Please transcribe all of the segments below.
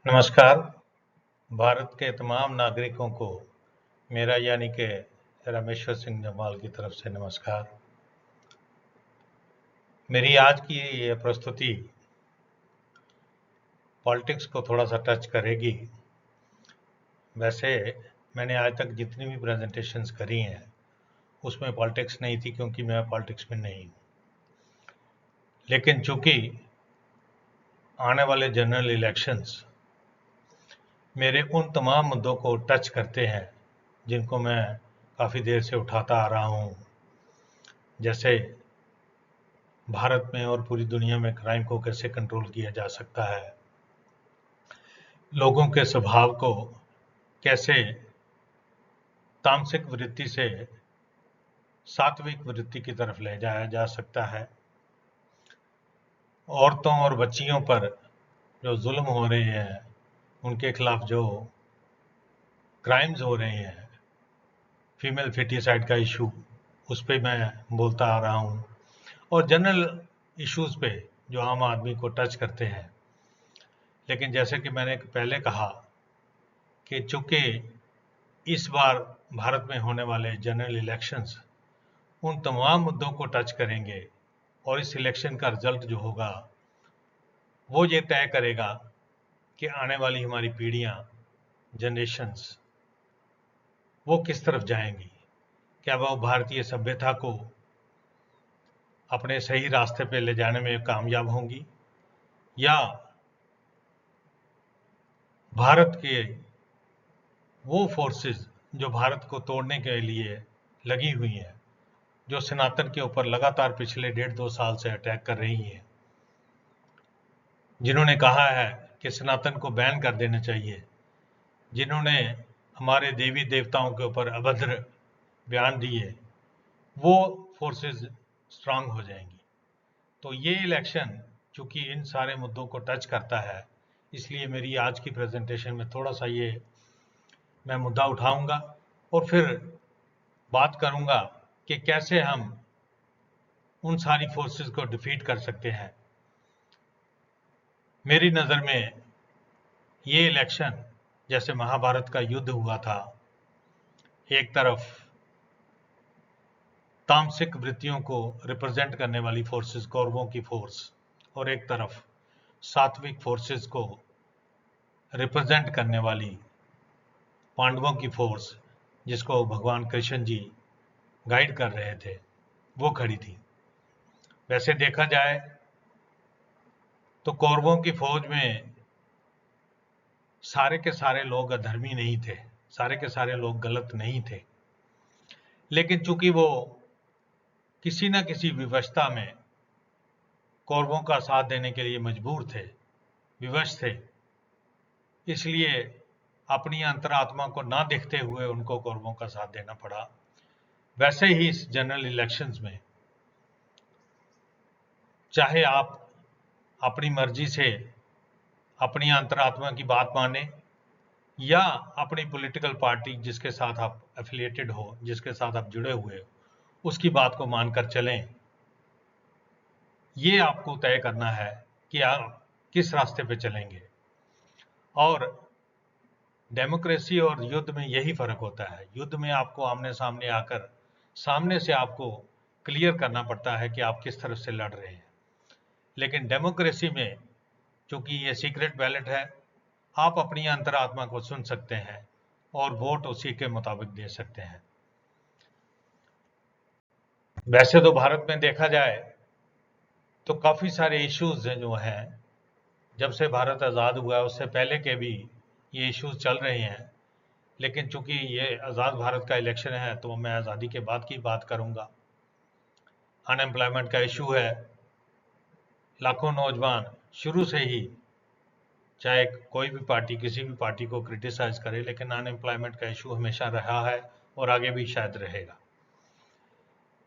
नमस्कार। भारत के तमाम नागरिकों को मेरा यानी कि रामेश्वर सिंह जम्वाल की तरफ से नमस्कार। मेरी आज की ये प्रस्तुति पॉलिटिक्स को थोड़ा सा टच करेगी। वैसे मैंने आज तक जितनी भी प्रेजेंटेशंस करी हैं उसमें पॉलिटिक्स नहीं थी, क्योंकि मैं पॉलिटिक्स में नहीं हूँ। लेकिन चूंकि आने वाले जनरल इलेक्शंस मेरे उन तमाम मुद्दों को टच करते हैं जिनको मैं काफ़ी देर से उठाता आ रहा हूँ, जैसे भारत में और पूरी दुनिया में क्राइम को कैसे कंट्रोल किया जा सकता है, लोगों के स्वभाव को कैसे तामसिक वृत्ति से सात्विक वृत्ति की तरफ ले जाया जा सकता है, औरतों और बच्चियों पर जो जुल्म हो रहे हैं उनके खिलाफ जो क्राइम्स हो रहे हैं, फीमेल फेटिसाइड का इशू, उस पर मैं बोलता आ रहा हूँ, और जनरल इश्यूज पे जो आम आदमी को टच करते हैं। लेकिन जैसे कि मैंने पहले कहा कि चूंकि इस बार भारत में होने वाले जनरल इलेक्शंस उन तमाम मुद्दों को टच करेंगे, और इस इलेक्शन का रिजल्ट जो होगा वो ये तय करेगा कि आने वाली हमारी पीढ़ियां, जनरेशंस, वो किस तरफ जाएंगी। क्या वो भारतीय सभ्यता को अपने सही रास्ते पे ले जाने में कामयाब होंगी, या भारत के वो फोर्सेस जो भारत को तोड़ने के लिए लगी हुई हैं, जो सनातन के ऊपर लगातार पिछले 1.5-2 साल से अटैक कर रही हैं, जिन्होंने कहा है कि सनातन को बैन कर देना चाहिए, जिन्होंने हमारे देवी देवताओं के ऊपर अभद्र बयान दिए, वो फोर्सेस स्ट्रांग हो जाएंगी। तो ये इलेक्शन चूंकि इन सारे मुद्दों को टच करता है, इसलिए मेरी आज की प्रेजेंटेशन में थोड़ा सा ये मैं मुद्दा उठाऊंगा और फिर बात करूंगा कि कैसे हम उन सारी फोर्सेस को डिफीट कर सकते हैं। मेरी नज़र में ये इलेक्शन जैसे महाभारत का युद्ध हुआ था, एक तरफ तामसिक वृत्तियों को रिप्रेजेंट करने वाली फोर्सेस कौरवों की फोर्स, और एक तरफ सात्विक फोर्सेस को रिप्रेजेंट करने वाली पांडवों की फोर्स, जिसको भगवान कृष्ण जी गाइड कर रहे थे, वो खड़ी थी। वैसे देखा जाए तो कौरवों की फौज में सारे के सारे लोग अधर्मी नहीं थे, सारे के सारे लोग गलत नहीं थे, लेकिन चूंकि वो किसी न किसी विवशता में कौरवों का साथ देने के लिए मजबूर थे, विवश थे, इसलिए अपनी अंतरात्मा को ना देखते हुए उनको कौरवों का साथ देना पड़ा। वैसे ही इस जनरल इलेक्शंस में चाहे आप अपनी मर्जी से अपनी अंतरात्मा की बात माने, या अपनी पॉलिटिकल पार्टी जिसके साथ आप एफिलिएटेड हो, जिसके साथ आप जुड़े हुए हो, उसकी बात को मानकर चलें, ये आपको तय करना है कि आप किस रास्ते पे चलेंगे। और डेमोक्रेसी और युद्ध में यही फर्क होता है। युद्ध में आपको आमने सामने आकर सामने से आपको क्लियर करना पड़ता है कि आप किस तरफ से लड़ रहे हैं, लेकिन डेमोक्रेसी में चूंकि ये सीक्रेट बैलेट है, आप अपनी अंतरात्मा को सुन सकते हैं और वोट उसी के मुताबिक दे सकते हैं। वैसे तो भारत में देखा जाए तो काफी सारे इश्यूज जो हैं, जब से भारत आज़ाद हुआ है उससे पहले के भी ये इश्यूज चल रहे हैं, लेकिन चूंकि ये आज़ाद भारत का इलेक्शन है तो मैं आज़ादी के बाद की बात करूंगा। अनएम्प्लॉयमेंट का इशू है, लाखों नौजवान शुरू से ही, चाहे कोई भी पार्टी किसी भी पार्टी को क्रिटिसाइज करे, लेकिन अनएम्प्लॉयमेंट का इशू हमेशा रहा है और आगे भी शायद रहेगा।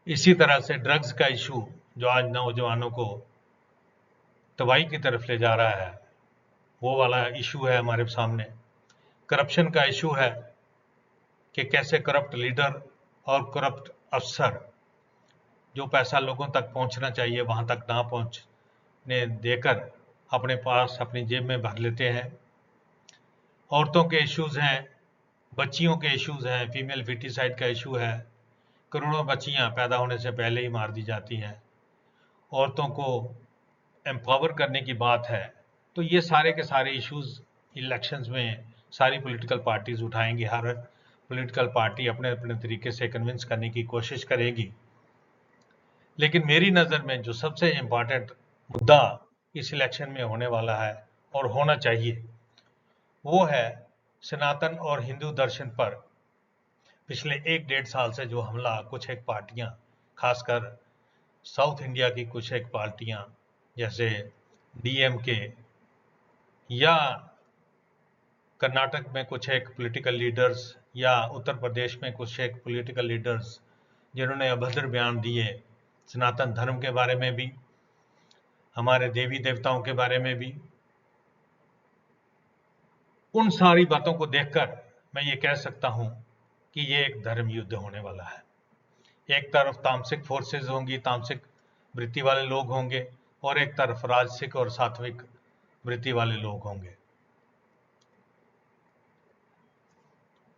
इसी तरह से ड्रग्स का इशू जो आज नौजवानों को तबाही की तरफ ले जा रहा है, वो वाला इशू है हमारे सामने। करप्शन का इशू है कि कैसे करप्ट लीडर और करप्ट अफसर जो पैसा लोगों तक पहुंचना चाहिए वहां तक ना पहुंचने देकर अपने पास अपनी जेब में भर लेते हैं। औरतों के इश्यूज हैं, बच्चियों के इश्यूज हैं, फीमेल फिटिसाइड का इशू है, करोड़ों बच्चियां पैदा होने से पहले ही मार दी जाती हैं, औरतों को एम्पावर करने की बात है। तो ये सारे के सारे इश्यूज इलेक्शंस में सारी पॉलिटिकल पार्टीज उठाएंगी। हर पॉलिटिकल पार्टी अपने अपने तरीके से कन्विंस करने की कोशिश करेगी। लेकिन मेरी नज़र में जो सबसे इम्पॉर्टेंट मुद्दा इस इलेक्शन में होने वाला है और होना चाहिए, वो है सनातन और हिंदू दर्शन पर पिछले 1-1.5 साल से जो हमला कुछ एक पार्टियां, खासकर साउथ इंडिया की कुछ एक पार्टियां जैसे डीएमके या कर्नाटक में कुछ एक पॉलिटिकल लीडर्स या उत्तर प्रदेश में कुछ एक पॉलिटिकल लीडर्स जिन्होंने अभद्र बयान दिए सनातन धर्म के बारे में भी, हमारे देवी देवताओं के बारे में भी, उन सारी बातों को देखकर मैं ये कह सकता हूं कि ये एक धर्म युद्ध होने वाला है। एक तरफ तामसिक फोर्सेस होंगी, तामसिक वृत्ति वाले लोग होंगे, और एक तरफ राजसिक और सात्विक वृत्ति वाले लोग होंगे।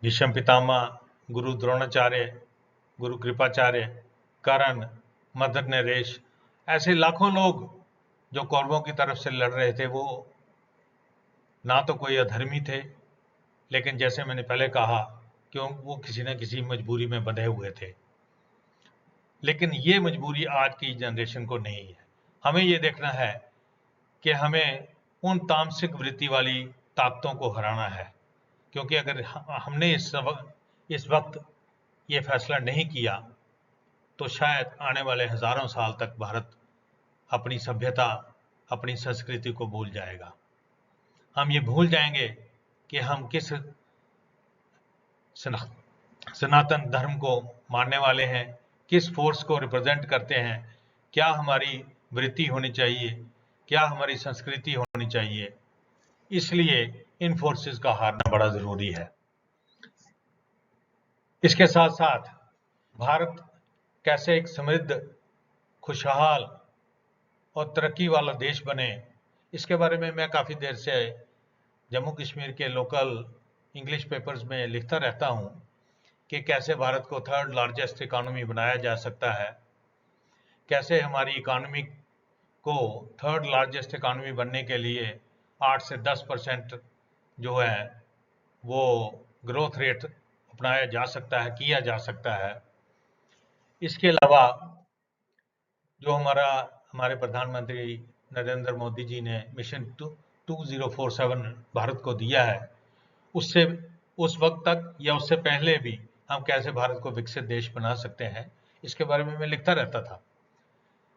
भीष्म पितामह, गुरु द्रोणाचार्य, गुरु कृपाचार्य, कर्ण, मदर नरेश, ऐसे लाखों लोग जो कौरवों की तरफ से लड़ रहे थे, वो ना तो कोई अधर्मी थे, लेकिन जैसे मैंने पहले कहा कि वो किसी न किसी मजबूरी में बंधे हुए थे। लेकिन ये मजबूरी आज की जनरेशन को नहीं है। हमें ये देखना है कि हमें उन तामसिक वृत्ति वाली ताकतों को हराना है, क्योंकि अगर हमने इस वक्त ये फैसला नहीं किया तो शायद आने वाले हजारों साल तक भारत अपनी सभ्यता, अपनी संस्कृति को भूल जाएगा। हम ये भूल जाएंगे कि हम किस सनातन धर्म को मानने वाले हैं, किस फोर्स को रिप्रेजेंट करते हैं, क्या हमारी वृत्ति होनी चाहिए, क्या हमारी संस्कृति होनी चाहिए। इसलिए इन फोर्सेस का हारना बड़ा जरूरी है। इसके साथ साथ भारत कैसे एक समृद्ध, खुशहाल और तरक्की वाला देश बने, इसके बारे में मैं काफ़ी देर से जम्मू कश्मीर के लोकल इंग्लिश पेपर्स में लिखता रहता हूं कि कैसे भारत को 3rd लार्जेस्ट इकोनॉमी बनाया जा सकता है, कैसे हमारी इकोनॉमी को 3rd लार्जेस्ट इकोनॉमी बनने के लिए 8 से 10% जो है वो ग्रोथ रेट अपनाया जा सकता है, किया जा सकता है। इसके अलावा जो हमारे प्रधानमंत्री नरेंद्र मोदी जी ने मिशन 2047 भारत को दिया है, उससे उस वक्त तक या उससे पहले भी हम कैसे भारत को विकसित देश बना सकते हैं, इसके बारे में मैं लिखता रहता था।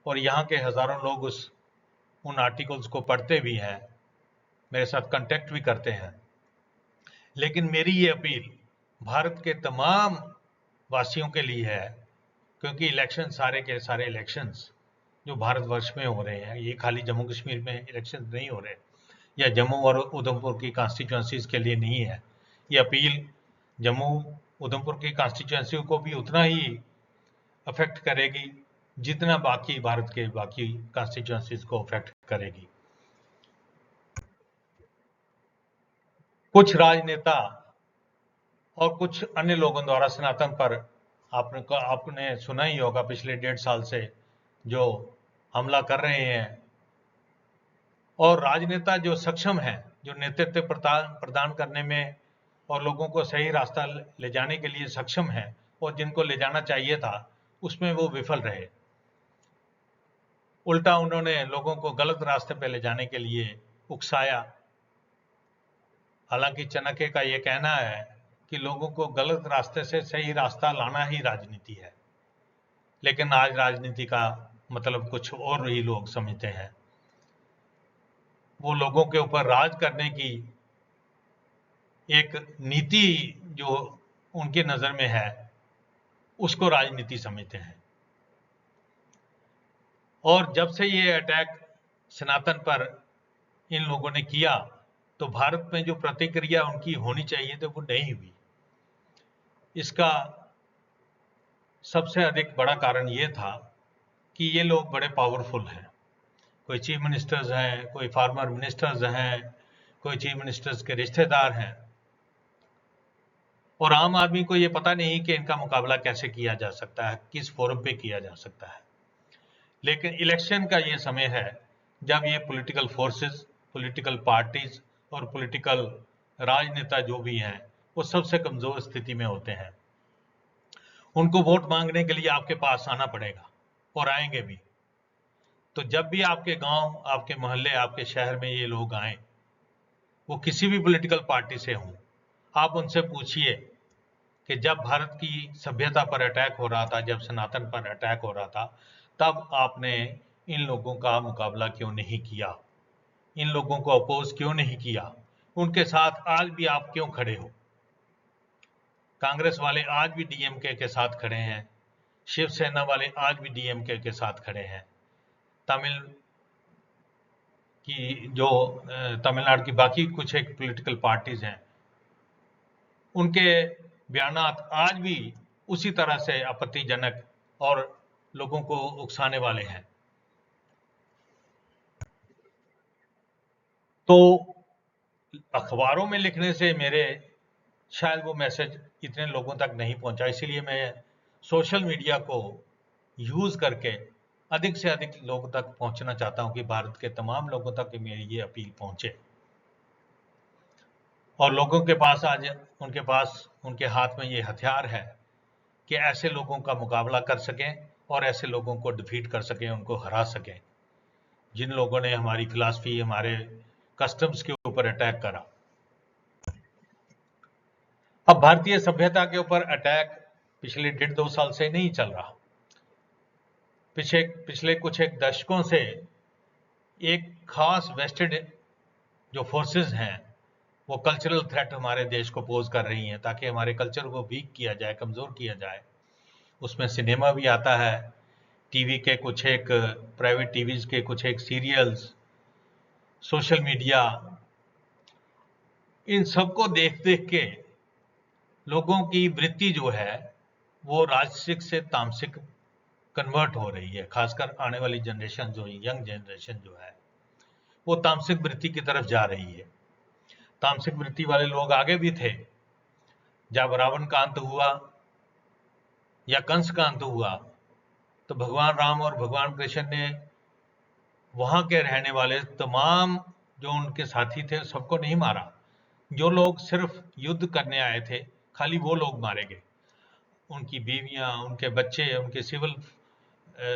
और यहाँ के हजारों लोग उन आर्टिकल्स को पढ़ते भी हैं, मेरे साथ कांटेक्ट भी करते हैं। लेकिन मेरी ये अपील भारत के तमाम वासियों के लिए है, क्योंकि इलेक्शन, सारे के सारे इलेक्शंस जो भारतवर्ष में हो रहे हैं, ये खाली जम्मू कश्मीर में इलेक्शन नहीं हो रहे, या जम्मू और उधमपुर की कॉन्स्टिट्यूंसीज के लिए नहीं है। ये अपील जम्मू उधमपुर की कॉन्स्टिट्यूंसी को भी उतना ही अफेक्ट करेगी जितना बाकी भारत के बाकी कॉन्स्टिट्यूंसीज को अफेक्ट करेगी। कुछ राजनेता और कुछ अन्य लोगों द्वारा सनातन पर आपने सुना ही होगा पिछले 1.5 साल से जो हमला कर रहे हैं। और राजनेता जो सक्षम हैं, जो नेतृत्व प्रदान करने में और लोगों को सही रास्ता ले जाने के लिए सक्षम हैं और जिनको ले जाना चाहिए था, उसमें वो विफल रहे। उल्टा उन्होंने लोगों को गलत रास्ते पे ले जाने के लिए उकसाया। हालांकि चाणक्य का ये कहना है कि लोगों को गलत रास्ते से सही रास्ता लाना ही राजनीति है, लेकिन आज राजनीति का मतलब कुछ और ही लोग समझते हैं। वो लोगों के ऊपर राज करने की एक नीति जो उनके नजर में है, उसको राजनीति समझते हैं। और जब से ये अटैक सनातन पर इन लोगों ने किया, तो भारत में जो प्रतिक्रिया उनकी होनी चाहिए थी वो नहीं हुई। इसका सबसे अधिक बड़ा कारण ये था कि ये लोग बड़े पावरफुल हैं। कोई चीफ मिनिस्टर्स हैं, कोई फॉर्मर मिनिस्टर्स हैं, कोई चीफ मिनिस्टर्स के रिश्तेदार हैं, और आम आदमी को ये पता नहीं कि इनका मुकाबला कैसे किया जा सकता है, किस फोरम पे किया जा सकता है। लेकिन इलेक्शन का ये समय है जब ये पॉलिटिकल फोर्सेस, पॉलिटिकल पार्टीज और पॉलिटिकल राजनेता जो भी हैं वो सबसे कमजोर स्थिति में होते हैं। उनको वोट मांगने के लिए आपके पास आना पड़ेगा और आएंगे भी। तो जब भी आपके गांव, आपके मोहल्ले, आपके शहर में ये लोग आए, वो किसी भी पॉलिटिकल पार्टी से हों, आप उनसे पूछिए कि जब भारत की सभ्यता पर अटैक हो रहा था, जब सनातन पर अटैक हो रहा था, तब आपने इन लोगों का मुकाबला क्यों नहीं किया, इन लोगों को अपोज क्यों नहीं किया, उनके साथ आज भी आप क्यों खड़े हो। कांग्रेस वाले आज भी डीएमके के साथ खड़े हैं, शिवसेना वाले आज भी डीएमके के साथ खड़े हैं। तमिलनाडु की बाकी कुछ एक पॉलिटिकल पार्टीज हैं, उनके बयानात आज भी उसी तरह से आपत्तिजनक और लोगों को उकसाने वाले हैं। तो अखबारों में लिखने से मेरे शायद वो मैसेज इतने लोगों तक नहीं पहुंचा, इसीलिए मैं सोशल मीडिया को यूज करके अधिक से अधिक लोगों तक पहुंचना चाहता हूं कि भारत के तमाम लोगों तक मेरी ये अपील पहुंचे और लोगों के पास आज उनके हाथ में ये हथियार है कि ऐसे लोगों का मुकाबला कर सकें और ऐसे लोगों को डिफीट कर सकें, उनको हरा सकें, जिन लोगों ने हमारी फिलॉसफी, हमारे कस्टम्स के ऊपर अटैक करा। अब भारतीय सभ्यता के ऊपर अटैक पिछले 1.5-2 साल से नहीं चल रहा, पिछले कुछ एक दशकों से एक खास वेस्टेड जो फोर्सेस हैं वो कल्चरल थ्रेट हमारे देश को पोज कर रही हैं ताकि हमारे कल्चर को वीक किया जाए, कमजोर किया जाए। उसमें सिनेमा भी आता है, टीवी के कुछ एक प्राइवेट टीवीज के कुछ एक सीरियल्स, सोशल मीडिया, इन सबको देख देख के लोगों की वृत्ति जो है वो राजसिक से तामसिक कन्वर्ट हो रही है। खासकर आने वाली जनरेशन जो यंग जनरेशन जो है वो तामसिक वृत्ति की तरफ जा रही है। तामसिक वृत्ति वाले लोग आगे भी थे। जब रावण का अंत हुआ या कंस का अंत हुआ तो भगवान राम और भगवान कृष्ण ने वहां के रहने वाले तमाम जो उनके साथी थे सबको नहीं मारा। जो लोग सिर्फ युद्ध करने आए थे खाली वो लोग मारे गए। उनकी बीवियां, उनके बच्चे, उनके सिविल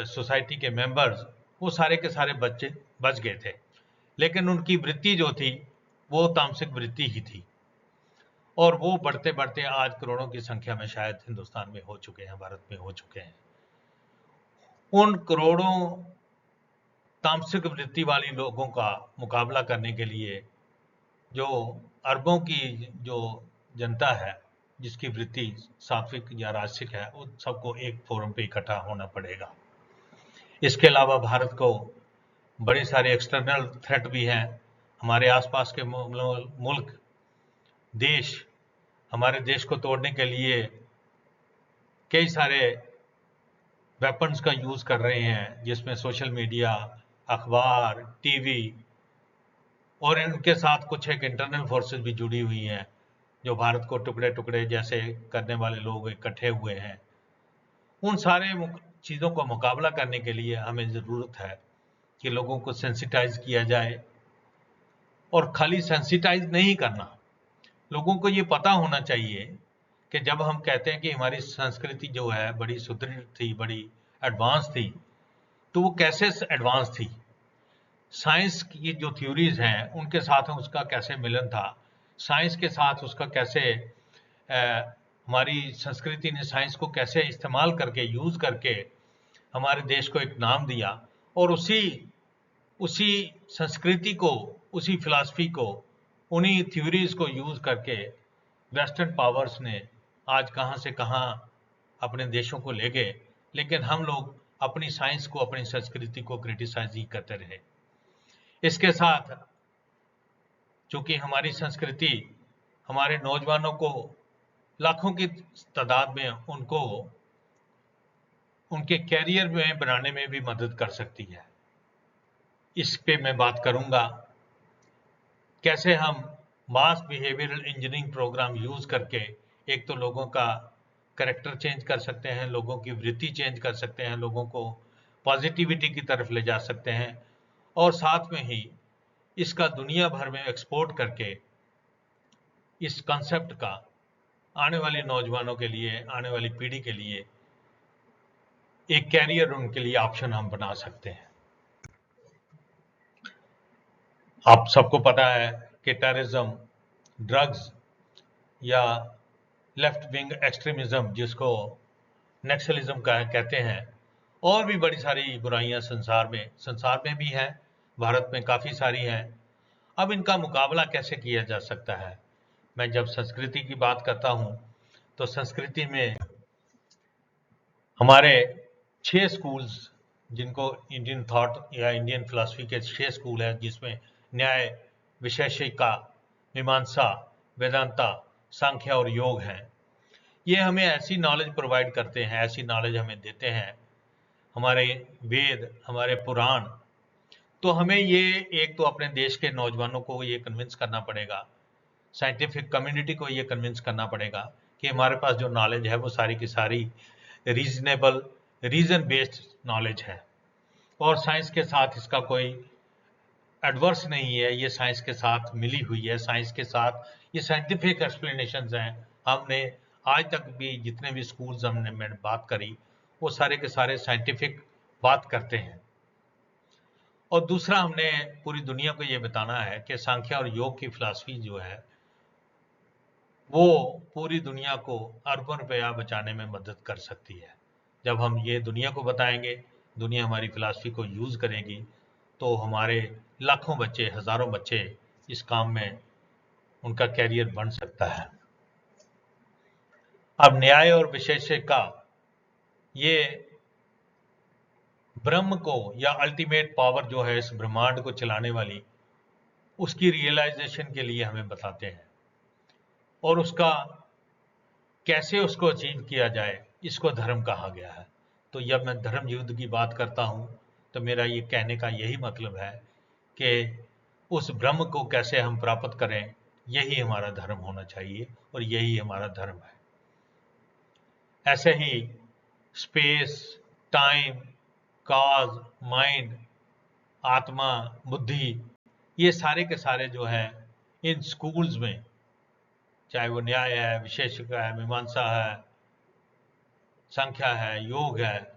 सोसाइटी के मेंबर्स, वो सारे के सारे बच्चे बच गए थे। लेकिन उनकी वृत्ति जो थी वो तामसिक वृत्ति ही थी और वो बढ़ते बढ़ते आज करोड़ों की संख्या में शायद हिंदुस्तान में हो चुके हैं, भारत में हो चुके हैं। उन करोड़ों तामसिक वृत्ति वाली लोगों का मुकाबला करने के लिए जो अरबों की जो जनता है जिसकी वृत्ति सात्विक या राजसिक है, उन सबको एक फोरम पे इकट्ठा होना पड़ेगा। इसके अलावा भारत को बड़े सारे एक्सटर्नल थ्रेट भी हैं। हमारे आसपास के मुल्क, देश हमारे देश को तोड़ने के लिए कई सारे वेपन्स का यूज कर रहे हैं, जिसमें सोशल मीडिया, अखबार, टीवी और इनके साथ कुछ एक इंटरनल फोर्सेस भी जुड़ी हुई हैं जो भारत को टुकड़े टुकड़े जैसे करने वाले लोग इकट्ठे हुए हैं। उन सारे चीज़ों का मुकाबला करने के लिए हमें ज़रूरत है कि लोगों को सेंसिटाइज किया जाए। और खाली सेंसिटाइज नहीं करना, लोगों को ये पता होना चाहिए कि जब हम कहते हैं कि हमारी संस्कृति जो है बड़ी सुदृढ़ थी, बड़ी एडवांस थी, तो वो कैसे एडवांस थी। साइंस की जो थ्योरीज हैं उनके साथ उसका कैसे मिलन था, साइंस के साथ उसका कैसे हमारी संस्कृति ने साइंस को कैसे इस्तेमाल करके, यूज करके हमारे देश को एक नाम दिया और उसी संस्कृति को, उसी फिलॉसफी को, उन्हीं थ्योरीज को यूज करके वेस्टर्न पावर्स ने आज कहां से कहां अपने देशों को ले गए। लेकिन हम लोग अपनी साइंस को, अपनी संस्कृति को क्रिटिसाइज ही करते रहे। इसके साथ चूंकि हमारी संस्कृति हमारे नौजवानों को लाखों की तादाद में उनको उनके कैरियर में बनाने में भी मदद कर सकती है। इस पे मैं बात करूंगा, कैसे हम मास बिहेवियरल इंजीनियरिंग प्रोग्राम यूज करके एक तो लोगों का कैरेक्टर चेंज कर सकते हैं, लोगों की वृत्ति चेंज कर सकते हैं, लोगों को पॉजिटिविटी की तरफ ले जा सकते हैं, और साथ में ही इसका दुनिया भर में एक्सपोर्ट करके इस कॉन्सेप्ट का आने वाले नौजवानों के लिए, आने वाली पीढ़ी के लिए एक कैरियर उनके लिए ऑप्शन हम बना सकते हैं। आप सबको पता है कि टेररिज्म, ड्रग्स या लेफ्ट विंग एक्सट्रीमिज्म, जिसको नक्सलिज्म का कहते हैं, और भी बड़ी सारी बुराइयां संसार में भी हैं, भारत में काफ़ी सारी हैं। अब इनका मुकाबला कैसे किया जा सकता है? मैं जब संस्कृति की बात करता हूं तो संस्कृति में हमारे 6 स्कूल्स, जिनको इंडियन थॉट या इंडियन फिलॉसफी के 6 स्कूल हैं, जिसमें न्याय, विशेषिका, मीमांसा, वेदांता, सांख्य और योग हैं। ये हमें ऐसी नॉलेज प्रोवाइड करते हैं, ऐसी नॉलेज हमें देते हैं, हमारे वेद, हमारे पुराण। तो हमें ये एक तो अपने देश के नौजवानों को ये कन्विंस करना पड़ेगा, साइंटिफिक कम्युनिटी को ये कन्विंस करना पड़ेगा कि हमारे पास जो नॉलेज है वो सारी की सारी रीजनेबल, रीजन बेस्ड नॉलेज है, और साइंस के साथ इसका कोई एडवर्स नहीं है, ये साइंस के साथ मिली हुई है, साइंस के साथ ये साइंटिफिक एक्सप्लेनेशंस हैं। हमने आज तक भी जितने भी स्कूल्स मैंने बात करी, वो सारे के सारे साइंटिफिक बात करते हैं। और दूसरा, हमने पूरी दुनिया को ये बताना है कि सांख्य और योग की फिलॉसफी जो है वो पूरी दुनिया को अरबों रुपया बचाने में मदद कर सकती है। जब हम ये दुनिया को बताएंगे, दुनिया हमारी फिलॉसफी को यूज़ करेगी, तो हमारे लाखों बच्चे, हज़ारों बच्चे इस काम में उनका कैरियर बन सकता है। अब न्याय और विशेषिका, ये ब्रह्म को या अल्टीमेट पावर जो है इस ब्रह्मांड को चलाने वाली, उसकी रियलाइजेशन के लिए हमें बताते हैं, और उसका कैसे उसको अचीव किया जाए, इसको धर्म कहा गया है। तो जब मैं धर्म युद्ध की बात करता हूँ तो मेरा ये कहने का यही मतलब है कि उस ब्रह्म को कैसे हम प्राप्त करें, यही हमारा धर्म होना चाहिए और यही हमारा धर्म है। ऐसे ही स्पेस, टाइम, कॉज, माइंड, आत्मा, बुद्धि, ये सारे के सारे जो हैं इन स्कूल्स में, चाहे वो न्याय है, विशेषिका है, मीमांसा है, संख्या है, योग है,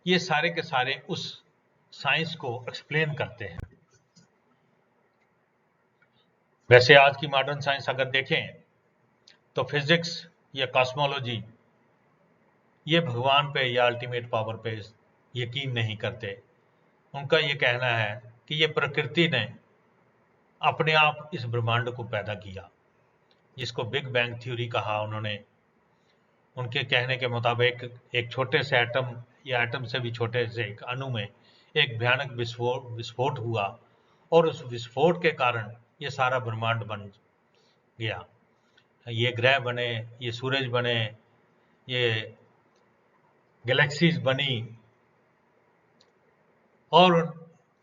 ये सारे के सारे उस साइंस को एक्सप्लेन करते हैं। वैसे आज की मॉडर्न साइंस अगर देखें तो फिजिक्स या कॉस्मोलॉजी ये भगवान पे या अल्टीमेट पावर पे यकीन नहीं करते। उनका ये कहना है कि ये प्रकृति ने अपने आप इस ब्रह्मांड को पैदा किया, जिसको बिग बैंग थ्योरी कहा उन्होंने। उनके कहने के मुताबिक एक छोटे से एटम या एटम से भी छोटे से एक अणु में एक भयानक विस्फोट हुआ, और उस विस्फोट के कारण ये सारा ब्रह्मांड बन गया। ये ग्रह बने, ये सूरज बने, ये गैलेक्सीज बनी, और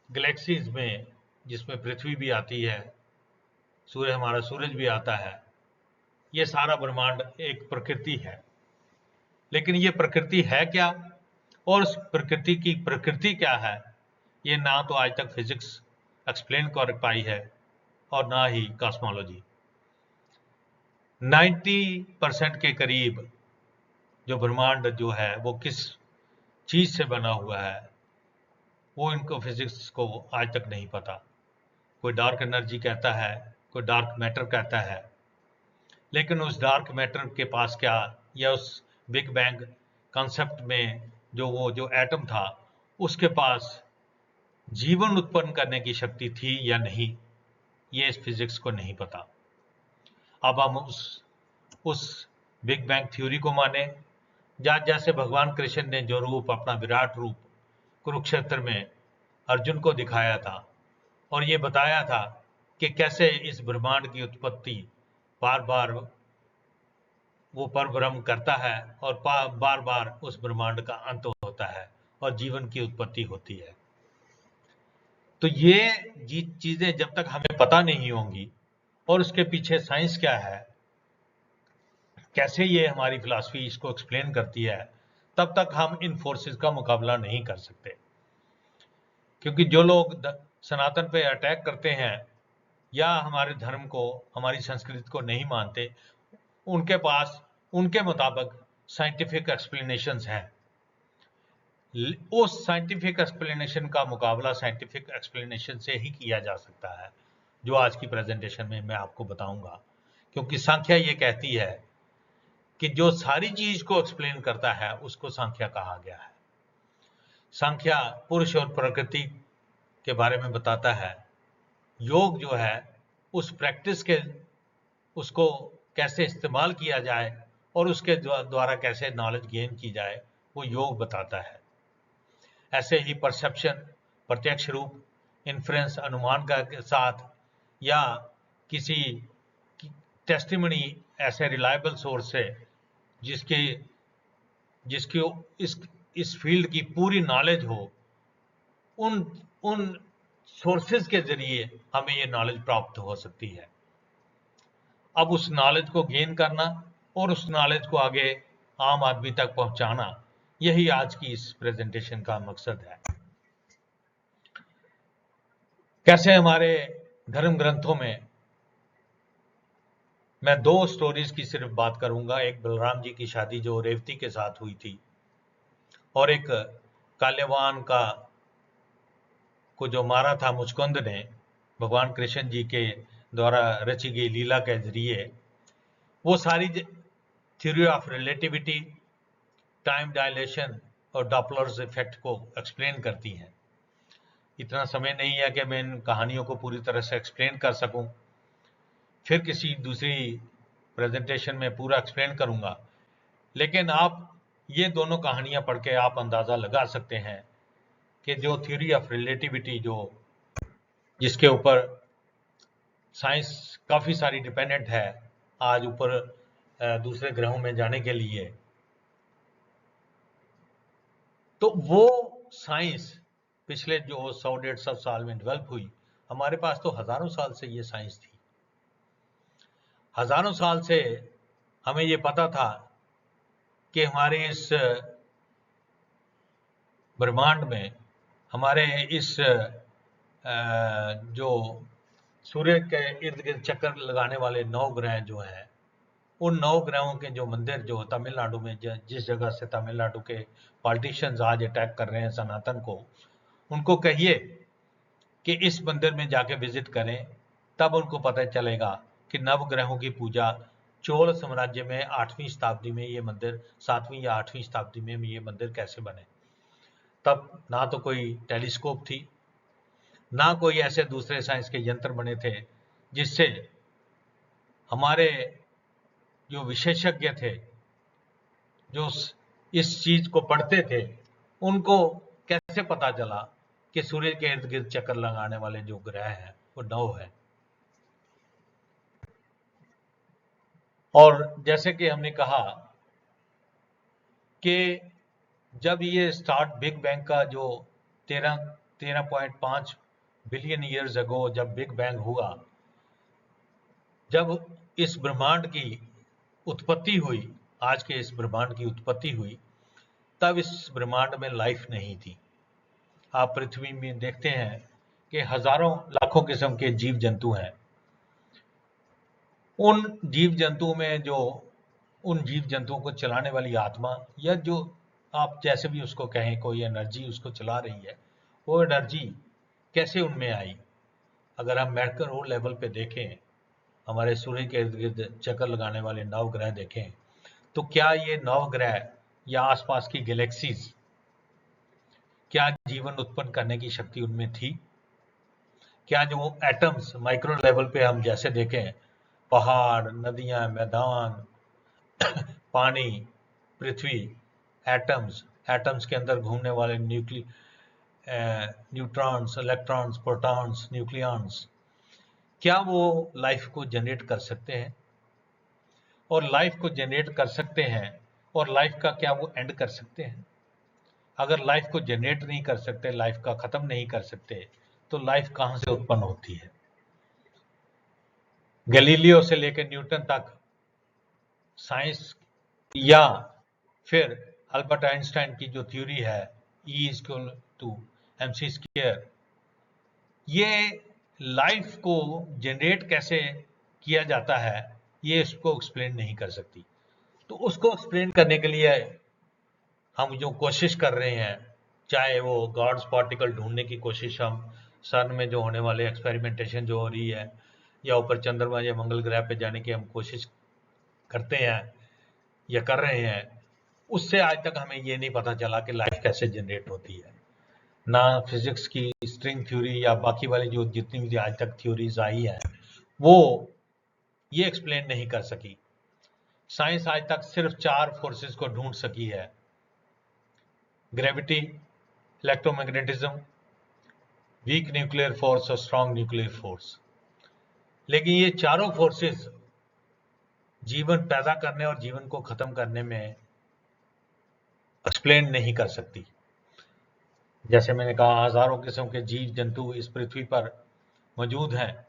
गैलेक्सीज में जिसमें पृथ्वी भी आती है, हमारा सूरज भी आता है, ये सारा ब्रह्मांड एक प्रकृति है। लेकिन ये प्रकृति है क्या, और उस प्रकृति की प्रकृति क्या है, ये ना तो आज तक फिजिक्स एक्सप्लेन कर पाई है और ना ही कॉस्मोलॉजी। 90% के करीब जो ब्रह्मांड जो है वो किस चीज से बना हुआ है, वो इनको फिजिक्स को आज तक नहीं पता। कोई डार्क एनर्जी कहता है, कोई डार्क मैटर कहता है, लेकिन उस डार्क मैटर के पास क्या, या उस बिग बैंग कॉन्सेप्ट में जो एटम था, उसके पास जीवन उत्पन्न करने की शक्ति थी या नहीं, ये इस फिजिक्स को नहीं पता। अब हम उस बिग बैंग थ्योरी को माने, जैसे भगवान कृष्ण ने जो रूप, अपना विराट रूप कुरुक्षेत्र में अर्जुन को दिखाया था, और ये बताया था कि कैसे इस ब्रह्मांड की उत्पत्ति बार बार वो परब्रह्म करता है, और बार बार उस ब्रह्मांड का अंत होता है और जीवन की उत्पत्ति होती है। तो ये चीजें जब तक हमें पता नहीं होंगी, और उसके पीछे साइंस क्या है, कैसे ये हमारी फिलॉसफी इसको एक्सप्लेन करती है, तब तक हम इन फोर्सेस का मुकाबला नहीं कर सकते। क्योंकि जो लोग सनातन पे अटैक करते हैं या हमारे धर्म को, हमारी संस्कृति को नहीं मानते, उनके पास उनके मुताबिक साइंटिफिक एक्सप्लेनेशंस हैं। उस साइंटिफिक एक्सप्लेनेशन का मुकाबला साइंटिफिक एक्सप्लेनेशन से ही किया जा सकता है, जो आज की प्रेजेंटेशन में मैं आपको बताऊंगा। क्योंकि सांख्या ये कहती है कि जो सारी चीज को एक्सप्लेन करता है उसको सांख्या कहा गया है। सांख्या पुरुष और प्रकृति के बारे में बताता है। योग जो है उस प्रैक्टिस के, उसको कैसे इस्तेमाल किया जाए और उसके द्वारा कैसे नॉलेज गेन की जाए, वो योग बताता है। ऐसे ही परसेप्शन, प्रत्यक्ष रूप, इन्फ्रेंस, अनुमान के साथ, या किसी टेस्टिमनी, ऐसे रिलायबल सोर्स से जिसकी इस फील्ड की पूरी नॉलेज हो, उन सोर्सेज के जरिए हमें ये नॉलेज प्राप्त हो सकती है। अब उस नॉलेज को गेन करना और उस नॉलेज को आगे आम आदमी तक पहुंचाना, यही आज की इस प्रेजेंटेशन का मकसद है। कैसे हमारे धर्म ग्रंथों में, मैं 2 स्टोरीज की सिर्फ बात करूंगा। एक बलराम जी की शादी जो रेवती के साथ हुई थी, और एक काल्यवान को जो मारा था मुचकुंद ने, भगवान कृष्ण जी के द्वारा रची गई लीला के जरिए। वो सारी theory of relativity, time dilation और डॉपलर्स इफेक्ट को एक्सप्लेन करती हैं। इतना समय नहीं है कि मैं इन कहानियों को पूरी तरह से एक्सप्लेन कर सकूं। फिर किसी दूसरी प्रेजेंटेशन में पूरा एक्सप्लेन करूंगा। लेकिन आप ये दोनों कहानियां पढ़ के आप अंदाजा लगा सकते हैं कि जो थ्योरी ऑफ रिलेटिविटी, जो जिसके ऊपर साइंस काफी सारी डिपेंडेंट है आज ऊपर दूसरे ग्रहों में जाने के लिए, तो वो साइंस पिछले जो 100-150 साल में डेवलप हुई। हमारे पास तो हजारों साल से ये साइंस थी। हजारों साल से हमें ये पता था कि हमारे इस ब्रह्मांड में, हमारे इस जो सूर्य के इर्द गिर्द चक्कर लगाने वाले 9 ग्रह जो हैं, उन 9 ग्रहों के जो मंदिर जो तमिलनाडु में, जिस जगह से तमिलनाडु के पॉलिटिशियंस आज अटैक कर रहे हैं सनातन को, उनको कहिए कि इस मंदिर में जाके विजिट करें, तब उनको पता चलेगा कि नवग्रहों की पूजा चोल साम्राज्य में 8वीं शताब्दी में ये मंदिर, 7वीं या 8वीं शताब्दी में ये मंदिर कैसे बने। तब ना तो कोई टेलीस्कोप थी, ना कोई ऐसे दूसरे साइंस के यंत्र बने थे जिससे हमारे जो विशेषज्ञ थे, जो इस चीज को पढ़ते थे, उनको कैसे पता चला कि सूर्य के इर्द गिर्द चक्कर लगाने वाले जो ग्रह हैं वो 9 है। और जैसे कि हमने कहा कि जब ये स्टार्ट बिग बैंग का जो 13.5 बिलियन ईयर्स अगो जब बिग बैंग हुआ, जब इस ब्रह्मांड की उत्पत्ति हुई, आज के इस ब्रह्मांड की उत्पत्ति हुई, तब इस ब्रह्मांड में लाइफ नहीं थी। आप पृथ्वी में देखते हैं कि हजारों लाखों किस्म के जीव जंतु हैं। उन जीव जंतुओं में जो उन जीव जंतुओं को चलाने वाली आत्मा, या जो आप जैसे भी उसको कहें, कोई एनर्जी उसको चला रही है, वो एनर्जी कैसे उनमें आई। अगर हम मैक्रो लेवल पे देखें, हमारे सूर्य के इर्द गिर्द चक्कर लगाने वाले 9 ग्रह देखें, तो क्या ये 9 ग्रह या आसपास की गैलेक्सीज, क्या जीवन उत्पन्न करने की शक्ति उनमें थी? क्या जो एटम्स माइक्रो लेवल पे हम जैसे देखें, पहाड़, नदियां, मैदान, पानी, पृथ्वी, एटम्स के अंदर घूमने वाले न्यूट्रॉन्स, इलेक्ट्रॉन्स, प्रोटॉन्स, न्यूक्लियॉन्स, क्या वो लाइफ को जनरेट कर सकते हैं? और लाइफ को जनरेट कर सकते हैं और लाइफ का क्या वो एंड कर सकते हैं? अगर लाइफ को जनरेट नहीं कर सकते, लाइफ का खत्म नहीं कर सकते, तो लाइफ कहां से उत्पन्न होती है? गैलीलियो से लेकर न्यूटन तक साइंस या फिर अल्बर्ट आइंस्टाइन की जो थ्योरी है E=mc², ये लाइफ को जनरेट कैसे किया जाता है ये इसको एक्सप्लेन नहीं कर सकती। तो उसको एक्सप्लेन करने के लिए हम जो कोशिश कर रहे हैं, चाहे वो गॉड्स पार्टिकल ढूंढने की कोशिश हम सन में जो होने वाले एक्सपेरिमेंटेशन जो हो रही है, या ऊपर चंद्रमा या मंगल ग्रह पे जाने की हम कोशिश करते हैं या कर रहे हैं, उससे आज तक हमें ये नहीं पता चला कि लाइफ कैसे जनरेट होती है। ना फिजिक्स की स्ट्रिंग थ्योरी या बाकी वाली जो जितनी भी आज तक थ्योरीज आई है वो ये एक्सप्लेन नहीं कर सकी। साइंस आज तक सिर्फ 4 फोर्सेस को ढूंढ सकी है, gravity, electromagnetism, weak nuclear force और स्ट्रॉन्ग न्यूक्लियर फोर्स। लेकिन ये चारों फोर्सेस जीवन पैदा करने और जीवन को खत्म करने में एक्सप्लेन नहीं कर सकती। जैसे मैंने कहा, हजारों किस्म के जीव जंतु इस पृथ्वी पर मौजूद हैं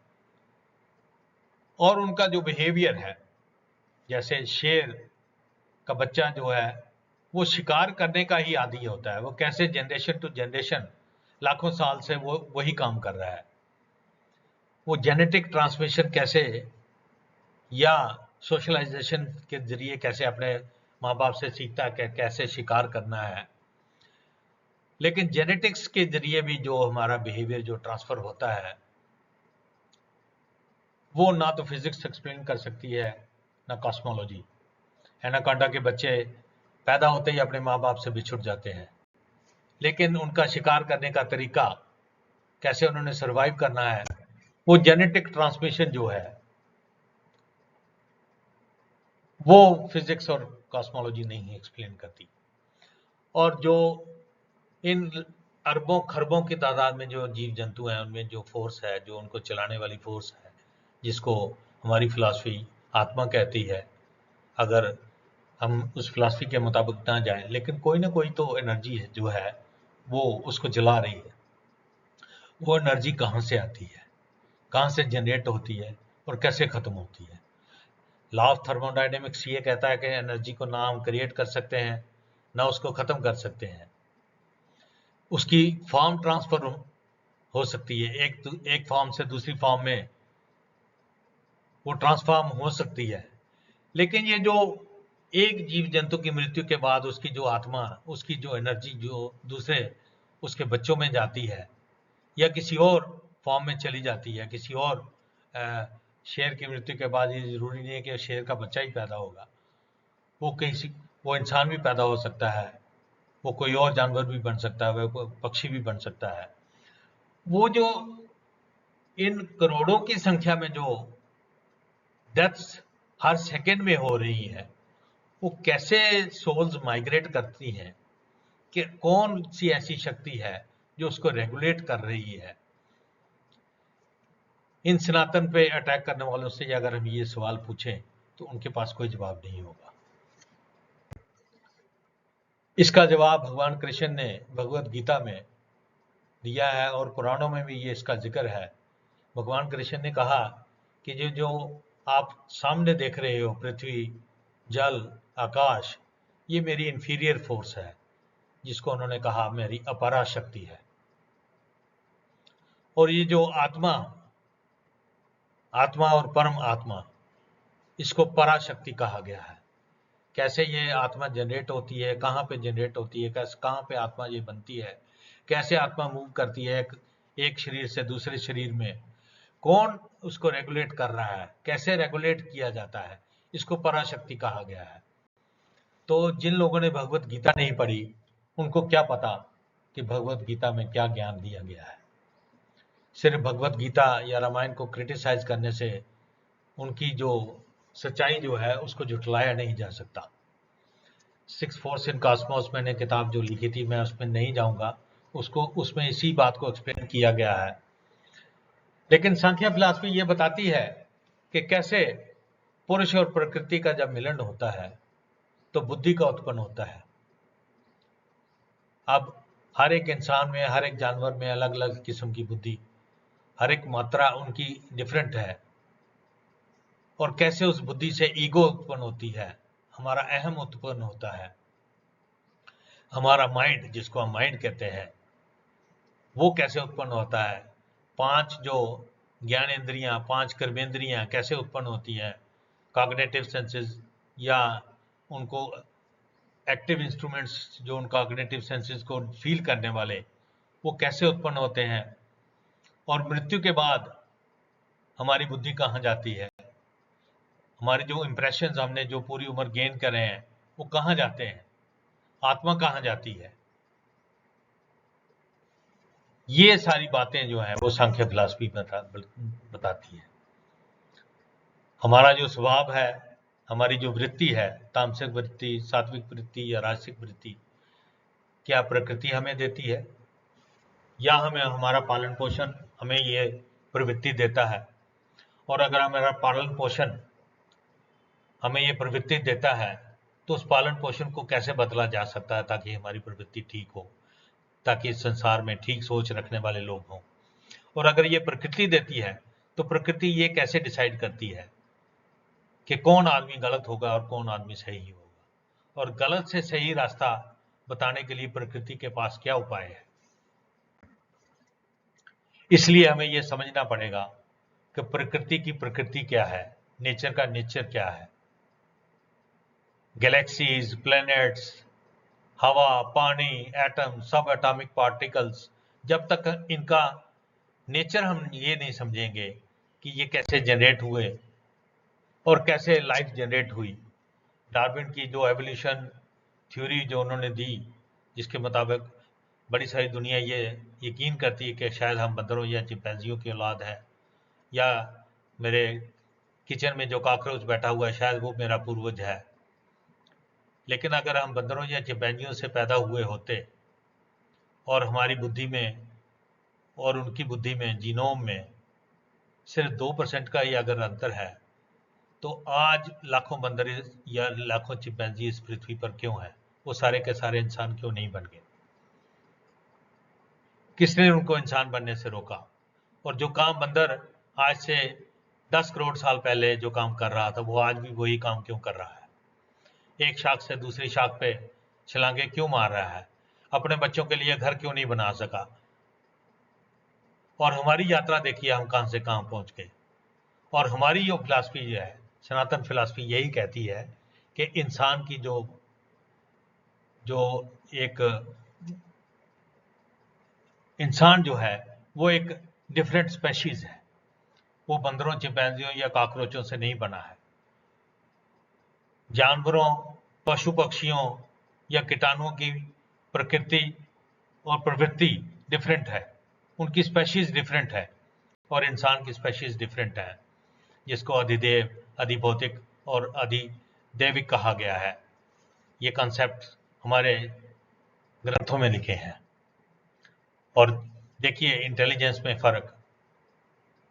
और उनका जो बिहेवियर है, जैसे शेर का बच्चा जो है वो शिकार करने का ही आदी होता है, वो कैसे जनरेशन टू जनरेशन लाखों साल से वो वही काम कर रहा है। वो जेनेटिक ट्रांसमिशन कैसे या सोशलाइजेशन के जरिए कैसे अपने माँ बाप से सीखता है कैसे शिकार करना है। लेकिन जेनेटिक्स के जरिए भी जो हमारा बिहेवियर जो ट्रांसफर होता है वो ना तो फिजिक्स एक्सप्लेन कर सकती है ना कॉस्मोलॉजी। एनाकोंडा के बच्चे पैदा होते ही अपने माँ बाप से बिछुड़ जाते हैं, लेकिन उनका शिकार करने का तरीका, कैसे उन्होंने सरवाइव करना है, वो जेनेटिक ट्रांसमिशन जो है वो फिजिक्स और कॉस्मोलॉजी नहीं एक्सप्लेन करती। और जो इन अरबों खरबों की तादाद में जो जीव जंतु हैं उनमें जो फोर्स है, जो उनको चलाने वाली फोर्स है, जिसको हमारी फिलॉसफी आत्मा कहती है, अगर हम उस फिलॉसफी के मुताबिक ना जाएं, लेकिन कोई ना कोई तो एनर्जी है जो है वो उसको जला रही है। वो एनर्जी कहाँ से आती है, कहाँ से जनरेट होती है और कैसे खत्म होती है। लॉ ऑफ थर्मोडायनेमिक्स ये कहता है कि एनर्जी को ना हम क्रिएट कर सकते हैं ना उसको खत्म कर सकते हैं, उसकी फॉर्म ट्रांसफर हो सकती है, एक फॉर्म से दूसरी फॉर्म में वो ट्रांसफॉर्म हो सकती है। लेकिन ये जो एक जीव जंतु की मृत्यु के बाद उसकी जो आत्मा, उसकी जो एनर्जी जो दूसरे उसके बच्चों में जाती है या किसी और फॉर्म में चली जाती है, किसी और शेर की मृत्यु के बाद, ये जरूरी नहीं है कि शेर का बच्चा ही पैदा होगा, वो इंसान भी पैदा हो सकता है, वो कोई और जानवर भी बन सकता है, वो पक्षी भी बन सकता है। वो जो इन करोड़ों की संख्या में जो डेथ्स हर सेकेंड में हो रही है, वो कैसे सोल्स माइग्रेट करती हैं, कि कौन सी ऐसी शक्ति है जो उसको रेगुलेट कर रही है। इन सनातन पे अटैक करने वालों से अगर हम ये सवाल पूछें तो उनके पास कोई जवाब नहीं होगा। इसका जवाब भगवान कृष्ण ने भगवत गीता में दिया है और पुराणों में भी ये इसका जिक्र है। भगवान कृष्ण ने कहा कि जो आप सामने देख रहे हो, पृथ्वी, जल, आकाश, ये मेरी इंफीरियर फोर्स है, जिसको उन्होंने कहा मेरी अपरा शक्ति है। और ये जो आत्मा और परम आत्मा, इसको पराशक्ति कहा गया है। कैसे ये आत्मा जनरेट होती है, कहाँ पे जनरेट होती है, कैसे कहाँ पे आत्मा ये बनती है, कैसे आत्मा मूव करती है एक शरीर से दूसरे शरीर में, कौन उसको रेगुलेट कर रहा है, कैसे रेगुलेट किया जाता है, इसको पराशक्ति कहा गया है। तो जिन लोगों ने भगवत गीता नहीं पढ़ी उनको क्या पता कि भगवत गीता में क्या ज्ञान दिया गया है। सिर्फ भगवत गीता या रामायण को क्रिटिसाइज करने से उनकी जो सच्चाई जो है उसको झुटलाया नहीं जा सकता। 6 फोर्स इन कॉस्मोस मैंने किताब जो लिखी थी, मैं उसमें नहीं जाऊंगा, उसमें इसी बात को एक्सप्लेन किया गया है। लेकिन सांख्य फिलॉसफी ये बताती है कि कैसे पुरुष और प्रकृति का जब मिलन होता है तो बुद्धि का उत्पन्न होता है। अब हर एक इंसान में, हर एक जानवर में अलग अलग किस्म की बुद्धि, हर एक मात्रा उनकी डिफरेंट है, और कैसे उस बुद्धि से ईगो उत्पन्न होती है, हमारा अहम उत्पन्न होता है, हमारा माइंड, जिसको हम माइंड कहते हैं, वो कैसे उत्पन्न होता है, 5 जो ज्ञानेंद्रियां, 5 कर्मेंद्रियां कैसे उत्पन्न होती हैं, कॉग्निटिव सेंसेस या उनको एक्टिव इंस्ट्रूमेंट्स जो उन कॉग्निटिव सेंसेस को फील करने वाले, वो कैसे उत्पन्न होते हैं, और मृत्यु के बाद हमारी बुद्धि कहाँ जाती है, हमारे जो इंप्रेशंस हमने जो पूरी उम्र गेन करे हैं वो कहाँ जाते हैं, आत्मा कहाँ जाती है, ये सारी बातें जो है वो सांख्य फिलॉसफी बताती है। हमारा जो स्वभाव है, हमारी जो वृत्ति है, तामसिक वृत्ति, सात्विक वृत्ति या राजसिक वृत्ति, क्या प्रकृति हमें देती है या हमें हमारा पालन पोषण हमें ये प्रवृत्ति देता है? और अगर हमारा पालन पोषण हमें ये प्रवृत्ति देता है तो उस पालन पोषण को कैसे बदला जा सकता है ताकि हमारी प्रवृत्ति ठीक हो, ताकि इस संसार में ठीक सोच रखने वाले लोग हों। और अगर ये प्रकृति देती है तो प्रकृति ये कैसे डिसाइड करती है कि कौन आदमी गलत होगा और कौन आदमी सही होगा, और गलत से सही रास्ता बताने के लिए प्रकृति के पास क्या उपाय है। इसलिए हमें यह समझना पड़ेगा कि प्रकृति की प्रकृति क्या है, नेचर का नेचर क्या है। गैलेक्सीज, प्लैनेट्स, हवा, पानी, एटम, सब एटॉमिक पार्टिकल्स, जब तक इनका नेचर हम ये नहीं समझेंगे कि ये कैसे जनरेट हुए और कैसे लाइफ जनरेट हुई। डार्विन की जो एवोल्यूशन थ्योरी जो उन्होंने दी, जिसके मुताबिक बड़ी सारी दुनिया ये यकीन करती है कि शायद हम बंदरों या चिंपैंजियों की औलाद है, या मेरे किचन में जो कॉकरोच बैठा हुआ है शायद वो मेरा पूर्वज है। लेकिन अगर हम बंदरों या चिंपैंजियों से पैदा हुए होते और हमारी बुद्धि में और उनकी बुद्धि में, जीनोम में सिर्फ 2% का ही अगर अंतर है, तो आज लाखों बंदर या लाखों चिंपैंजी इस पृथ्वी पर क्यों है? वो सारे के सारे इंसान क्यों नहीं बन गए? किसने उनको इंसान बनने से रोका? और जो काम बंदर आज से 10 करोड़ साल पहले जो काम कर रहा था, वो आज भी वही काम क्यों कर रहा है? एक शाख से दूसरी शाख पे छलांगे क्यों मार रहा है? अपने बच्चों के लिए घर क्यों नहीं बना सका? और हमारी यात्रा देखिए हम कहां से कहां पहुंच गए। और हमारी जो फिलॉसफी जो है, सनातन फिलॉसफी, यही कहती है कि इंसान की जो एक इंसान जो है वो एक डिफरेंट स्पेशीज है, वो बंदरों, चिंपैंजियों या कॉकरोचों से नहीं बना है। जानवरों, पशु पक्षियों या कीटाणुओं की प्रकृति और प्रवृत्ति डिफरेंट है, उनकी स्पेशीज डिफरेंट है, और इंसान की स्पेशीज डिफरेंट है, जिसको अधिदेव, अधिभौतिक और अधिदैविक कहा गया है। ये कॉन्सेप्ट हमारे ग्रंथों में लिखे हैं। और देखिए इंटेलिजेंस में फर्क,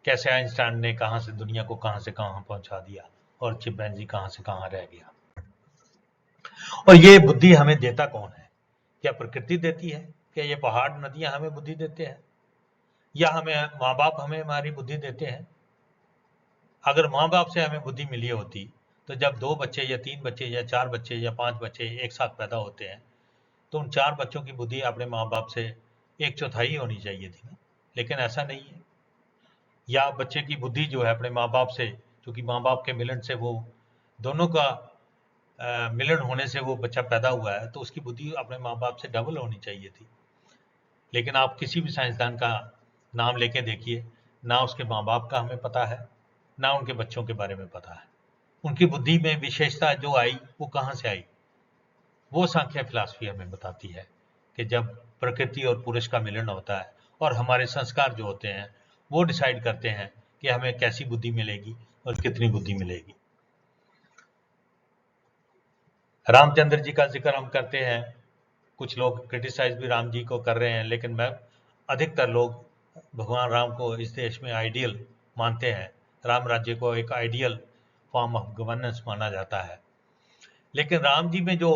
कैसे आइंस्टाइन ने कहां से दुनिया को कहां से कहां पहुंचा दिया और चिंपैंजी कहां से कहां रह गया। और ये बुद्धि हमें देता कौन है? क्या प्रकृति देती है? क्या ये पहाड़, नदियां हमें बुद्धि देते हैं, या हमें माँ बाप हमें हमारी बुद्धि देते हैं? अगर माँ बाप से हमें बुद्धि मिली होती तो जब 2 बच्चे या 3 बच्चे या 4 बच्चे या 5 बच्चे एक साथ पैदा होते हैं तो उन 4 बच्चों की बुद्धि अपने माँ बाप से 1/4 होनी चाहिए थी ना, लेकिन ऐसा नहीं है। या बच्चे की बुद्धि जो है अपने माँ बाप से, क्योंकि माँ बाप के मिलन से वो दोनों का मिलन होने से वो बच्चा पैदा हुआ है, तो उसकी बुद्धि अपने माँ बाप से डबल होनी चाहिए थी। लेकिन आप किसी भी साइंसदान का नाम लेके देखिए, ना उसके माँ बाप का हमें पता है, ना उनके बच्चों के बारे में पता है। उनकी बुद्धि में विशेषता जो आई वो कहाँ से आई? वो सांख्य फिलॉसफी हमें बताती है कि जब प्रकृति और पुरुष का मिलन होता है और हमारे संस्कार जो होते हैं वो डिसाइड करते हैं कि हमें कैसी बुद्धि मिलेगी और कितनी बुद्धि मिलेगी। रामचंद्र जी का जिक्र हम करते हैं, कुछ लोग क्रिटिसाइज भी राम जी को कर रहे हैं, लेकिन मैं अधिकतर लोग भगवान राम को इस देश में आइडियल मानते हैं। राम राज्य को एक आइडियल फॉर्म ऑफ गवर्नेंस माना जाता है। लेकिन राम जी में जो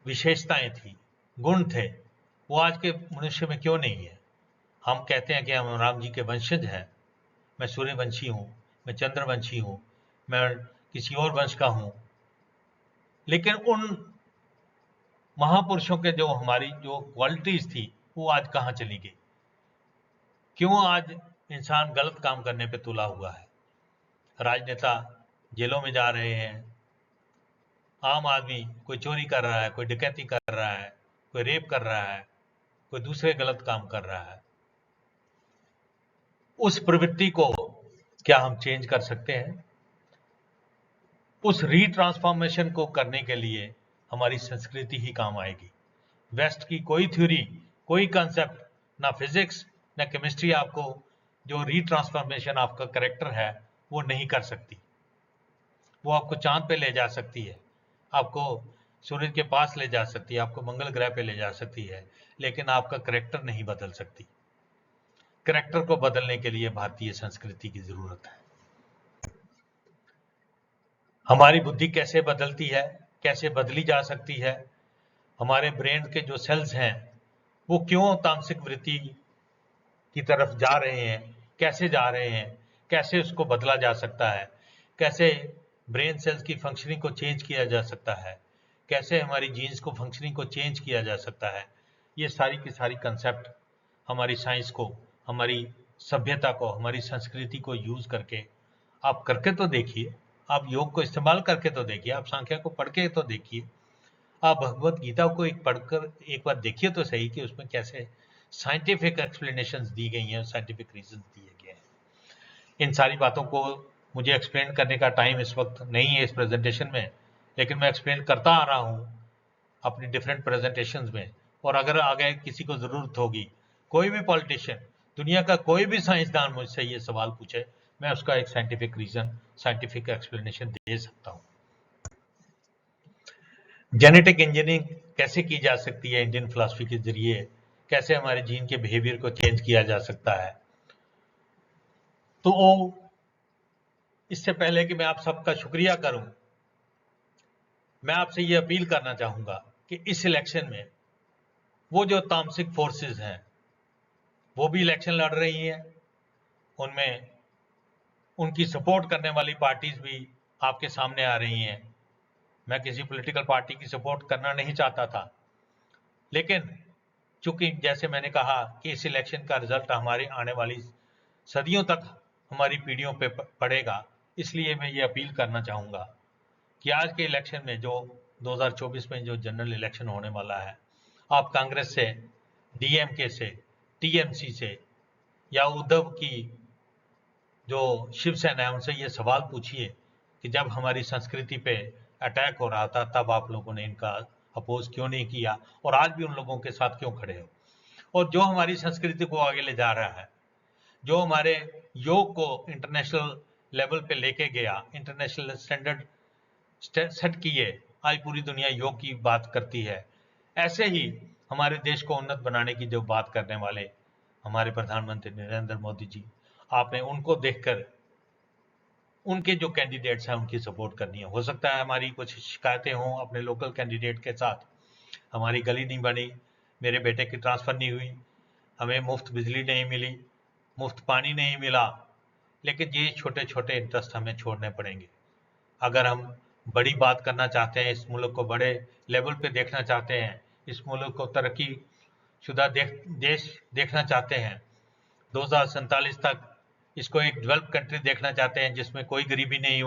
विशेषताएं थी, गुण थे, वो आज के मनुष्य में क्यों नहीं है? हम कहते हैं कि हम राम जी के वंशज हैं, मैं सूर्यवंशी हूँ, मैं चंद्रवंशी हूँ, मैं किसी और वंश का हूँ, लेकिन उन महापुरुषों के जो हमारी जो क्वालिटीज थी वो आज कहाँ चली गई? क्यों आज इंसान गलत काम करने पे तुला हुआ है? राजनेता जेलों में जा रहे हैं, आम आदमी कोई चोरी कर रहा है, कोई डकैती कर रहा है, कोई रेप कर रहा है, कोई दूसरे गलत काम कर रहा है। उस प्रवृत्ति को क्या हम चेंज कर सकते हैं? उस रीट्रांसफॉर्मेशन को करने के लिए हमारी संस्कृति ही काम आएगी। वेस्ट की कोई थ्योरी, कोई कंसेप्ट, ना फिजिक्स ना केमिस्ट्री आपको जो रीट्रांसफॉर्मेशन आपका करेक्टर है वो नहीं कर सकती। वो आपको चांद पे ले जा सकती है, आपको सूर्य के पास ले जा सकती है, आपको मंगल ग्रह पे ले जा सकती है, लेकिन आपका करेक्टर नहीं बदल सकती। करेक्टर को बदलने के लिए भारतीय संस्कृति की जरूरत है। हमारी बुद्धि कैसे बदलती है, कैसे बदली जा सकती है? हमारे ब्रेन के जो सेल्स हैं वो क्यों तामसिक वृत्ति की तरफ जा रहे हैं, कैसे जा रहे हैं, कैसे उसको बदला जा सकता है, कैसे ब्रेन सेल्स की फंक्शनिंग को चेंज किया जा सकता है, कैसे हमारी जीन्स को फंक्शनिंग को चेंज किया जा सकता है। ये सारी की सारी कंसेप्ट हमारी साइंस को, हमारी सभ्यता को, हमारी संस्कृति को यूज करके आप करके तो देखिए, आप योग को इस्तेमाल करके तो देखिए, आप सांख्या को पढ़ के तो देखिए, आप भगवत गीता को एक पढ़कर एक बार देखिए तो सही कि उसमें कैसे साइंटिफिक एक्सप्लेनेशंस दी गई हैं, साइंटिफिक रीजन दिए गए हैं। इन सारी बातों को मुझे एक्सप्लेन करने का टाइम इस वक्त नहीं है इस प्रेजेंटेशन में, लेकिन मैं एक्सप्लेन करता आ रहा हूँ अपनी डिफरेंट प्रेजेंटेशंस में। और अगर आगे किसी को जरूरत होगी, कोई भी पॉलिटिशियन, दुनिया का कोई भी साइंसदान मुझसे ये सवाल पूछे, मैं उसका एक साइंटिफिक रीजन, साइंटिफिक एक्सप्लेनेशन दे सकता हूँ। जेनेटिक इंजीनियरिंग कैसे की जा सकती है इंडियन फिलॉसफी के जरिए, कैसे हमारे जीन के बिहेवियर को चेंज किया जा सकता है? तो इससे पहले कि मैं आप सबका शुक्रिया करूं, मैं आपसे ये अपील करना चाहूंगा कि इस इलेक्शन में वो जो तामसिक फोर्सेस हैं वो भी इलेक्शन लड़ रही हैं, उनमें उनकी सपोर्ट करने वाली पार्टीज भी आपके सामने आ रही हैं। मैं किसी पॉलिटिकल पार्टी की सपोर्ट करना नहीं चाहता था, लेकिन चूंकि जैसे मैंने कहा कि इस इलेक्शन का रिजल्ट हमारे आने वाली सदियों तक हमारी पीढ़ियों पे पड़ेगा, इसलिए मैं ये अपील करना चाहूंगा कि आज के इलेक्शन में जो 2024 में जो जनरल इलेक्शन होने वाला है, आप कांग्रेस से, डीएमके से, टीएमसी से या उद्धव की जो शिवसेना है उनसे ये सवाल पूछिए कि जब हमारी संस्कृति पे अटैक हो रहा था तब आप लोगों ने इनका अपोज क्यों नहीं किया और आज भी उन लोगों के साथ क्यों खड़े हो? और जो हमारी संस्कृति को आगे ले जा रहा है, जो हमारे योग को इंटरनेशनल लेवल पे लेके गया, इंटरनेशनल स्टैंडर्ड सेट किए, आज पूरी दुनिया योग की बात करती है। ऐसे ही हमारे देश को उन्नत बनाने की जो बात करने वाले हमारे प्रधानमंत्री नरेंद्र मोदी जी, आपने उनको देखकर उनके जो कैंडिडेट्स हैं उनकी सपोर्ट करनी है। हो सकता है हमारी कुछ शिकायतें हों अपने लोकल कैंडिडेट के साथ, हमारी गली नहीं बनी, मेरे बेटे की ट्रांसफर नहीं हुई, हमें मुफ्त बिजली नहीं मिली, मुफ्त पानी नहीं मिला, लेकिन ये छोटे छोटे इंटरेस्ट हमें छोड़ने पड़ेंगे। अगर हम बड़ी बात करना चाहते हैं, इस मुल्क को बड़े लेवल पे देखना चाहते हैं, इस मुल्क को तरक्की शुदा देश देखना चाहते हैं, 2047 तक इसको एक डेवलप कंट्री देखना चाहते हैं जिसमें कोई गरीबी नहीं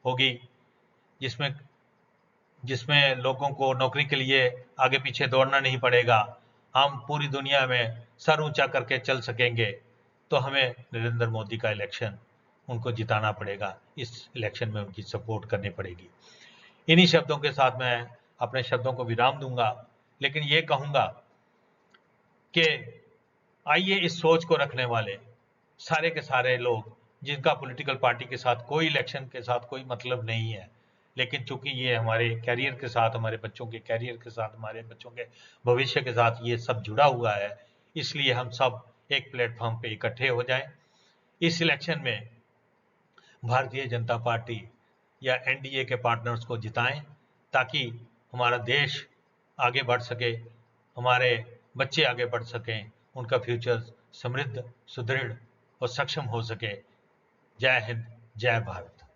होगी, जिसमें लोगों को नौकरी के लिए आगे पीछे दौड़ना नहीं पड़ेगा, हम पूरी दुनिया में सर ऊंचा करके चल सकेंगे, तो हमें नरेंद्र मोदी का इलेक्शन उनको जिताना पड़ेगा, इस इलेक्शन में उनकी सपोर्ट करनी पड़ेगी। इन्हीं शब्दों के साथ मैं अपने शब्दों को विराम दूंगा, लेकिन ये कहूंगा कि आइए इस सोच को रखने वाले सारे के सारे लोग जिनका पॉलिटिकल पार्टी के साथ कोई इलेक्शन के साथ कोई मतलब नहीं है, लेकिन चूंकि ये हमारे कैरियर के साथ, हमारे बच्चों के कैरियर के साथ, हमारे बच्चों के भविष्य के साथ ये सब जुड़ा हुआ है, इसलिए हम सब एक प्लेटफॉर्म पे इकट्ठे हो जाएं। इस इलेक्शन में भारतीय जनता पार्टी या एनडीए के पार्टनर्स को जिताएं ताकि हमारा देश आगे बढ़ सके, हमारे बच्चे आगे बढ़ सकें, उनका फ्यूचर समृद्ध, सुदृढ़ और सक्षम हो सके। जय हिंद, जय भारत।